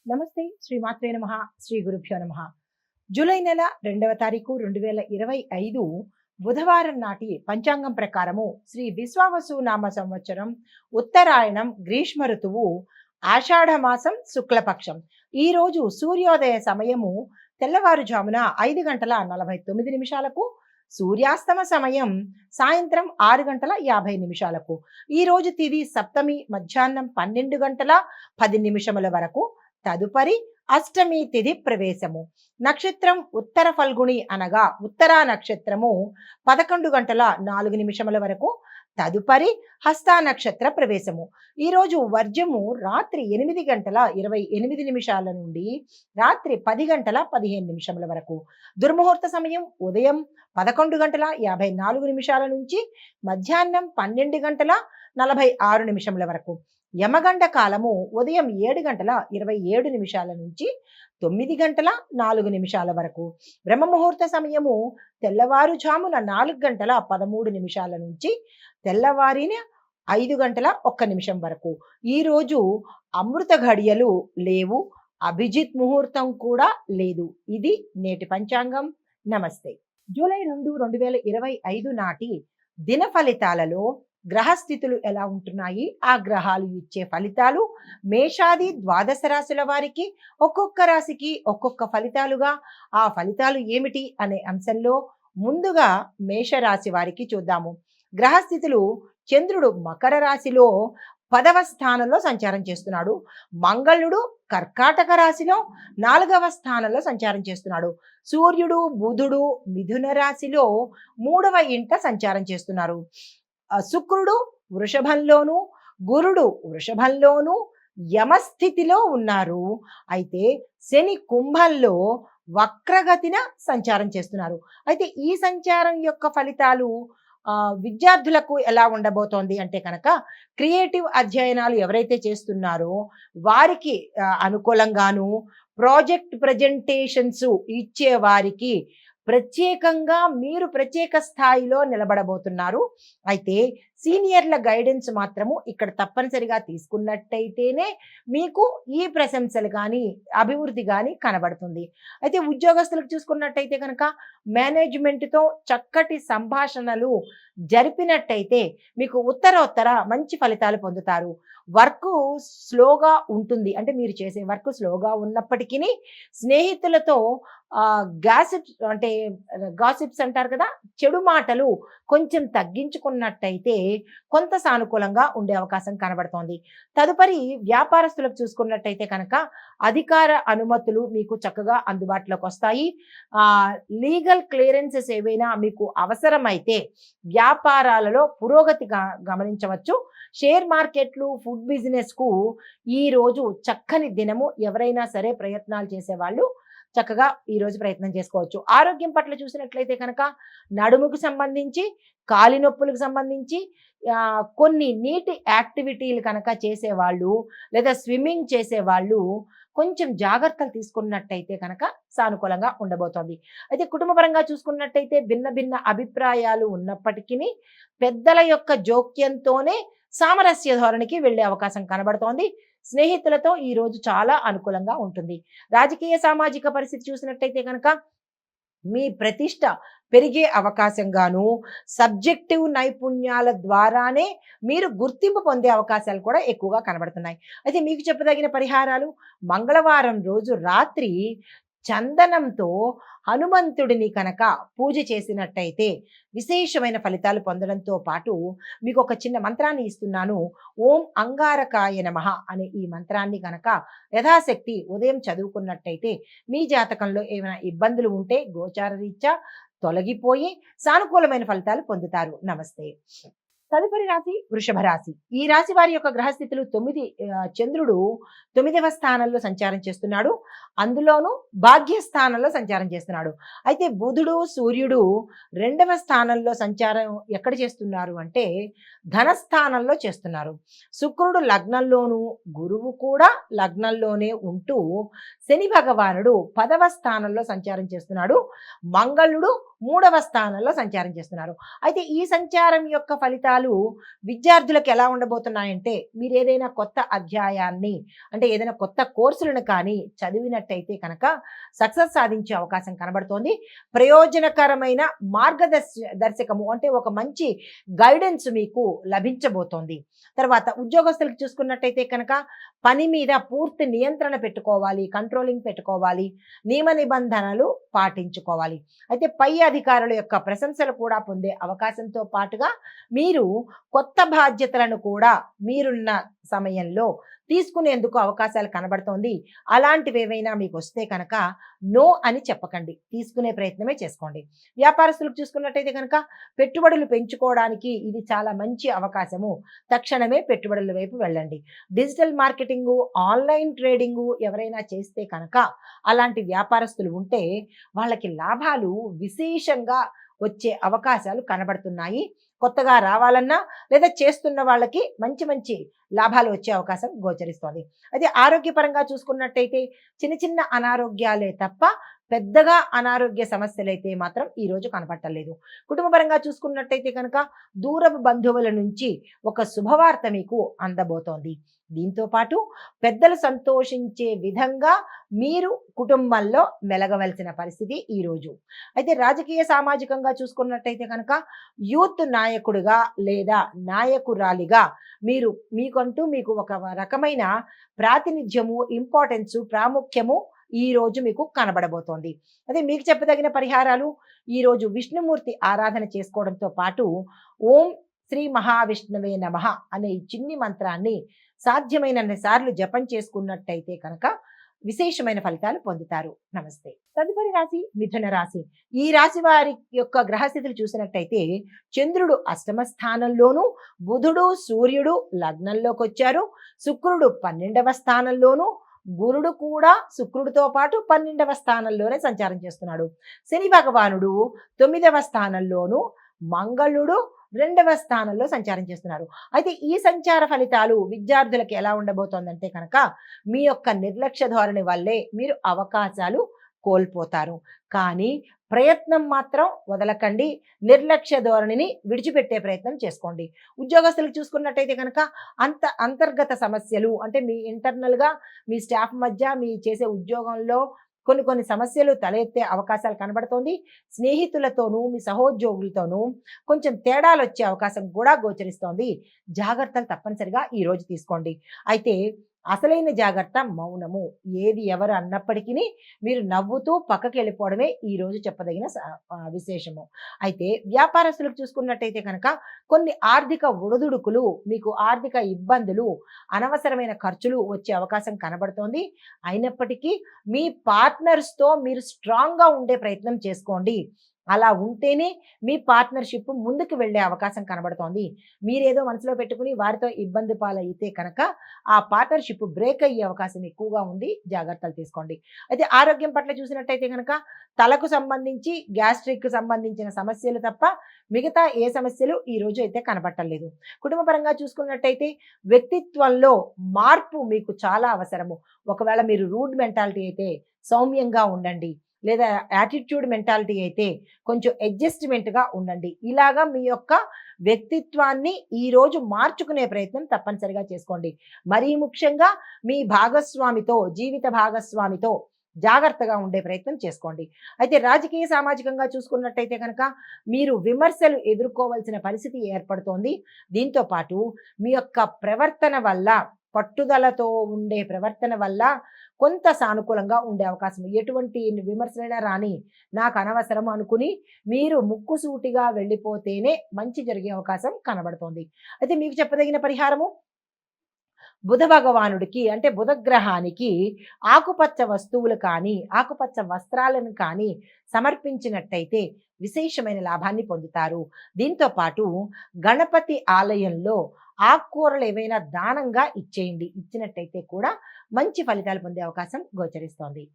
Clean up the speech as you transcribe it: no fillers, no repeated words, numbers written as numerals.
నమస్తే శ్రీమాత్రే నమః శ్రీ గురుభ్యో నమః. జూలై నెల 2వ తారీఖు 2025 బుధవారం నాటి పంచాంగం ప్రకారము శ్రీ విశ్వావసు నామ సంవత్సరం ఉత్తరాయణం గ్రీష్మ ఋతువు ఆషాఢ మాసం శుక్లపక్షం. ఈ రోజు సూర్యోదయ సమయము తెల్లవారుజామున 5:49 సూర్యాస్తమ సమయం సాయంత్రం 6:50. ఈ రోజు తిథి సప్తమి మధ్యాహ్నం 12:10 వరకు. తదుపరి అష్టమి తిథి ప్రవేశము. నక్షత్రం ఉత్తర ఫల్గుణి అనగా ఉత్తరా నక్షత్రము 11:04 వరకు. తదుపరి హస్తా నక్షత్ర ప్రవేశము. ఈరోజు వర్జము రాత్రి 8:28 నుండి రాత్రి 10:15 వరకు. దుర్ముహూర్త సమయం ఉదయం 11:54 నుంచి మధ్యాహ్నం 12:46 వరకు. యమగండ కాలము ఉదయం 7:27 నుంచి 9:04 వరకు. బ్రహ్మముహూర్త సమయము తెల్లవారుజామున 4:13 నుంచి తెల్లవారిన 5:01 వరకు. ఈరోజు అమృత ఘడియలు లేవు, అభిజిత్ ముహూర్తం కూడా లేదు. ఇది నేటి పంచాంగం. నమస్తే. జూలై 2, 2025 నాటి దిన ఫలితాలలో గ్రహస్థితులు ఎలా ఉంటున్నాయి, ఆ గ్రహాలు ఇచ్చే ఫలితాలు మేషాది ద్వాదశ రాశుల వారికి ఒక్కొక్క రాశికి ఒక్కొక్క ఫలితాలుగా ఆ ఫలితాలు ఏమిటి అనే అంశంలో ముందుగా మేషరాశి వారికి చూద్దాము. గ్రహస్థితులు చంద్రుడు మకర రాశిలో 10వ స్థానంలో సంచారం చేస్తున్నాడు. మంగళుడు కర్కాటక రాశిలో 4వ స్థానంలో సంచారం చేస్తున్నాడు. సూర్యుడు బుధుడు మిథున రాశిలో 3వ ఇంట సంచారం చేస్తున్నారు. శుక్రుడు వృషభంలోను గురుడు వృషభంలోను యమస్థితిలో ఉన్నారు. అయితే శని కుంభంలో వక్రగతిన సంచారం చేస్తున్నారు. అయితే ఈ సంచారం యొక్క ఫలితాలు విద్యార్థులకు ఎలా ఉండబోతోంది అంటే కనుక క్రియేటివ్ అధ్యయనాలు ఎవరైతే చేస్తున్నారో వారికి అనుకూలంగాను, ప్రాజెక్ట్ ప్రజెంటేషన్స్ ఇచ్చే వారికి ప్రత్యేకంగా మీరు ప్రత్యేక స్థాయిలో నిలబడబోతున్నారు. అయితే సీనియర్ల గైడెన్స్ మాత్రము ఇక్కడ తప్పనిసరిగా తీసుకున్నట్టయితేనే మీకు ఈ ప్రశంసలు కానీ అభివృద్ధి కానీ కనబడుతుంది. అయితే ఉద్యోగస్తులకు చూసుకున్నట్టయితే కనుక మేనేజ్మెంట్తో చక్కటి సంభాషణలు జరిపినట్టయితే మీకు ఉత్తరోత్తర మంచి ఫలితాలు పొందుతారు. వర్క్ స్లోగా ఉంటుంది, అంటే మీరు చేసే వర్క్ స్లోగా ఉన్నప్పటికీ స్నేహితులతో గాసిప్స్ అంటారు కదా, చెడు మాటలు కొంచెం తగ్గించుకున్నట్టయితే కొంత సానుకూలంగా ఉండే అవకాశం కనబడుతోంది. తదుపరి వ్యాపారస్తులకు చూసుకున్నట్టయితే కనుక అధికార అనుమతులు మీకు చక్కగా అందుబాటులోకి వస్తాయి. లీగల్ క్లియరెన్సెస్ ఏవైనా మీకు అవసరమైతే వ్యాపారాలలో పురోగతి గమనించవచ్చు. షేర్ మార్కెట్లు, ఫుడ్ బిజినెస్ కు ఈ రోజు చక్కని దినము. ఎవరైనా సరే ప్రయత్నాలు చేసేవాళ్ళు చక్కగా ఈ రోజు ప్రయత్నం చేసుకోవచ్చు. ఆరోగ్యం పట్ల చూసినట్లయితే కనుక నడుముకు సంబంధించి, కాలి నొప్పులకు సంబంధించి కొన్ని నీటి యాక్టివిటీలు కనుక చేసేవాళ్ళు లేదా స్విమ్మింగ్ చేసేవాళ్ళు కొంచెం జాగ్రత్తలు తీసుకున్నట్టయితే కనుక సానుకూలంగా ఉండబోతోంది. అయితే కుటుంబపరంగా చూసుకున్నట్టయితే భిన్న భిన్న అభిప్రాయాలు ఉన్నప్పటికీ పెద్దల యొక్క జోక్యంతోనే సామరస్య ధోరణికి వెళ్ళే అవకాశం కనబడుతోంది. స్నేహితులతో ఈ రోజు చాలా అనుకూలంగా ఉంటుంది. రాజకీయ సామాజిక పరిస్థితి చూసినట్టయితే కనుక మీ ప్రతిష్ట పెరిగే అవకాశంగాను, సబ్జెక్టివ్ నైపుణ్యాల ద్వారానే మీరు గుర్తింపు పొందే అవకాశాలు కూడా ఎక్కువగా కనబడుతున్నాయి. అయితే మీకు చెప్పదగిన పరిహారాలు: మంగళవారం రోజు రాత్రి చందనంతో హనుమంతుడిని కనుక పూజ చేసినట్టయితే విశేషమైన ఫలితాలు పొందడంతో పాటు మీకు ఒక చిన్న మంత్రాన్ని ఇస్తున్నాను. ఓం అంగారకాయ నమః అనే ఈ మంత్రాన్ని కనుక యథాశక్తి ఉదయం చదువుకున్నట్టయితే మీ జాతకంలో ఏమైనా ఇబ్బందులు ఉంటే గోచార రీత్యా తొలగిపోయి సానుకూలమైన ఫలితాలు పొందుతారు. నమస్తే. తదుపరి రాశి వృషభ రాశి. ఈ రాశి వారి యొక్క గ్రహస్థితులు చంద్రుడు 9వ స్థానంలో సంచారం చేస్తున్నాడు. అందులోనూ భాగ్యస్థానంలో సంచారం చేస్తున్నాడు. అయితే బుధుడు సూర్యుడు 2వ స్థానంలో సంచారం ఎక్కడ చేస్తున్నారు అంటే ధనస్థానంలో చేస్తున్నారు. శుక్రుడు లగ్నంలోను, గురువు కూడా లగ్నంలోనే ఉంటూ శని భగవానుడు 10వ స్థానంలో సంచారం చేస్తున్నాడు. మంగళుడు 3వ స్థానంలో సంచారం చేస్తున్నారు. అయితే ఈ సంచారం యొక్క ఫలితాలు విద్యార్థులకు ఎలా ఉండబోతున్నాయంటే, మీరు ఏదైనా కొత్త అధ్యాయాన్ని అంటే ఏదైనా కొత్త కోర్సులను కానీ చదివినట్టయితే కనుక సక్సెస్ సాధించే అవకాశం కనబడుతోంది. ప్రయోజనకరమైన దర్శకము అంటే ఒక మంచి గైడెన్స్ మీకు లభించబోతోంది. తర్వాత ఉద్యోగస్తులకు చూసుకున్నట్టయితే కనుక పని మీద పూర్తి నియంత్రణ పెట్టుకోవాలి, కంట్రోలింగ్ పెట్టుకోవాలి, నియమ నిబంధనలు పాటించుకోవాలి. అయితే పై అధికారుల యొక్క ప్రశంసలు కూడా పొందే అవకాశంతో పాటుగా మీరు కొత్త బాధ్యతలను కూడా మీరున్న సమయంలో తీసుకునేందుకు అవకాశాలు కనబడుతోంది. అలాంటివి ఏవైనా మీకు వస్తే కనుక నో అని చెప్పకండి, తీసుకునే ప్రయత్నమే చేసుకోండి. వ్యాపారస్తులకు చూసుకున్నట్టయితే కనుక పెట్టుబడులు పెంచుకోవడానికి ఇది చాలా మంచి అవకాశము. తక్షణమే పెట్టుబడుల వైపు వెళ్ళండి. డిజిటల్ మార్కెటింగు, ఆన్లైన్ ట్రేడింగు ఎవరైనా చేస్తే కనుక అలాంటి వ్యాపారస్తులు ఉంటే వాళ్ళకి లాభాలు విశేషంగా వచ్చే అవకాశాలు కనబడుతున్నాయి. కొత్తగా రావాలన్నా లేదా చేస్తున్న వాళ్ళకి మంచి మంచి లాభాలు వచ్చే అవకాశం గోచరిస్తోంది. అయితే ఆరోగ్యపరంగా చూసుకున్నట్టయితే చిన్న చిన్న అనారోగ్యాలే తప్ప పెద్దగా అనారోగ్య సమస్యలైతే మాత్రం ఈరోజు కనపట్టలేదు. కుటుంబపరంగా చూసుకున్నట్టయితే కనుక దూరపు బంధువుల నుంచి ఒక శుభవార్త మీకు అందబోతోంది. దీంతో పాటు పెద్దలు సంతోషించే విధంగా మీరు కుటుంబంలో మెలగవలసిన పరిస్థితి ఈరోజు. అయితే రాజకీయ సామాజికంగా చూసుకున్నట్టయితే కనుక యూత్ నాయకుడిగా లేదా నాయకురాలిగా మీకు ఒక రకమైన ప్రాతినిధ్యము, ఇంపార్టెన్సు, ప్రాముఖ్యము ఈరోజు మీకు కనబడబోతోంది. అదే మీకు చెప్పదగిన పరిహారాలు ఈరోజు విష్ణుమూర్తి ఆరాధన చేసుకోవడంతో పాటు ఓం శ్రీ మహావిష్ణువే నమః అనే ఈ చిన్ని మంత్రాన్ని సాధ్యమైనన్ని సార్లు జపం చేసుకున్నట్టయితే కనుక విశేషమైన ఫలితాలు పొందుతారు. నమస్తే. తదుపరి రాశి మిథున రాశి. ఈ రాశి వారి యొక్క గ్రహస్థితులు చూసినట్టయితే చంద్రుడు అష్టమ స్థానంలోను, బుధుడు సూర్యుడు లగ్నంలోకి వచ్చారు, శుక్రుడు 12వ స్థానంలోను, గురుడు కూడా శుక్రుడితో పాటు 12వ స్థానంలోనే సంచారం చేస్తున్నాడు. శని భగవానుడు 9వ స్థానంలోను, మంగళుడు 2వ స్థానంలో సంచారం చేస్తున్నారు. అయితే ఈ సంచార ఫలితాలు విద్యార్థులకు ఎలా ఉండబోతోందంటే కనుక మీ యొక్క నిర్లక్ష్య ధోరణి వల్లే మీరు అవకాశాలు కోల్పోతారు. కానీ ప్రయత్నం మాత్రం వదలకండి. నిర్లక్ష్య ధోరణిని విడిచిపెట్టే ప్రయత్నం చేసుకోండి. ఉద్యోగస్తులకు చూసుకున్నట్టయితే కనుక అంతర్గత సమస్యలు అంటే మీ ఇంటర్నల్గా మీ స్టాఫ్ మధ్య మీ చేసే ఉద్యోగంలో కొన్ని సమస్యలు తలెత్తే అవకాశాలు కనబడుతోంది. స్నేహితులతోనూ మీ సహోద్యోగులతోనూ కొంచెం తేడాలు వచ్చే అవకాశం కూడా గోచరిస్తోంది. జాగ్రత్తలు తప్పనిసరిగా ఈరోజు తీసుకోండి. అయితే అసలైన జాగ్రత్త మౌనము. ఏది ఎవరు అన్నప్పటికీ మీరు నవ్వుతూ పక్కకి వెళ్ళిపోవడమే ఈరోజు చెప్పదగిన విశేషము. అయితే వ్యాపారస్తులకు చూసుకున్నట్టయితే కనుక కొన్ని ఆర్థిక ఒడిదుడుకులు, మీకు ఆర్థిక ఇబ్బందులు, అనవసరమైన ఖర్చులు వచ్చే అవకాశం కనబడుతోంది. అయినప్పటికీ మీ పార్ట్నర్స్తో మీరు స్ట్రాంగ్గా ఉండే ప్రయత్నం చేసుకోండి. అలా ఉంటేనే మీ పార్ట్నర్షిప్ ముందుకు వెళ్ళే అవకాశం కనబడుతోంది. మీరేదో మనసులో పెట్టుకుని వారితో ఇబ్బంది పాలైతే కనుక ఆ పార్ట్నర్షిప్ బ్రేక్ అయ్యే అవకాశం ఎక్కువగా ఉంది. జాగ్రత్తలు తీసుకోండి. అయితే ఆరోగ్యం పట్ల చూసినట్టయితే కనుక తలకు సంబంధించి గ్యాస్ట్రిక్ సంబంధించిన సమస్యలు తప్ప మిగతా ఏ సమస్యలు ఈరోజు అయితే కనబట్టలేదు. కుటుంబపరంగా చూసుకున్నట్టయితే వ్యక్తిత్వంలో మార్పు మీకు చాలా అవసరము. ఒకవేళ మీరు రూడ్ మెంటాలిటీ అయితే సౌమ్యంగా ఉండండి, లేదా యాటిట్యూడ్ మెంటాలిటీ అయితే కొంచెం అడ్జస్ట్మెంట్గా ఉండండి. ఇలాగా మీ యొక్క వ్యక్తిత్వాన్ని ఈరోజు మార్చుకునే ప్రయత్నం తప్పనిసరిగా చేసుకోండి. మరీ ముఖ్యంగా మీ జీవిత భాగస్వామితో జాగ్రత్తగా ఉండే ప్రయత్నం చేసుకోండి. అయితే రాజకీయ సామాజికంగా చూసుకున్నట్టయితే కనుక మీరు విమర్శలు ఎదుర్కోవాల్సిన పరిస్థితి ఏర్పడుతోంది. దీంతో పాటు మీ యొక్క ప్రవర్తన వల్ల, పట్టుదలతో ఉండే ప్రవర్తన వల్ల కొంత సానుకూలంగా ఉండే అవకాశం. ఎటువంటి విమర్శలైనా రాని, నాకు అనవసరం అనుకుని మీరు ముక్కుసూటిగా వెళ్ళిపోతేనే మంచి జరిగే అవకాశం కనబడుతోంది. అయితే మీకు చెప్పదగిన పరిహారము బుధ భగవానుడికి అంటే బుధగ్రహానికి ఆకుపచ్చ వస్తువులు కానీ, ఆకుపచ్చ వస్త్రాలను కానీ సమర్పించినట్టయితే విశేషమైన లాభాన్ని పొందుతారు. దీంతో పాటు గణపతి ఆలయంలో ఆకుకూరలు ఏవైనా దానంగా ఇచ్చేయండి. ఇచ్చినట్టయితే కూడా మంచి ఫలితాలు పొందే అవకాశం గోచరిస్తోంది.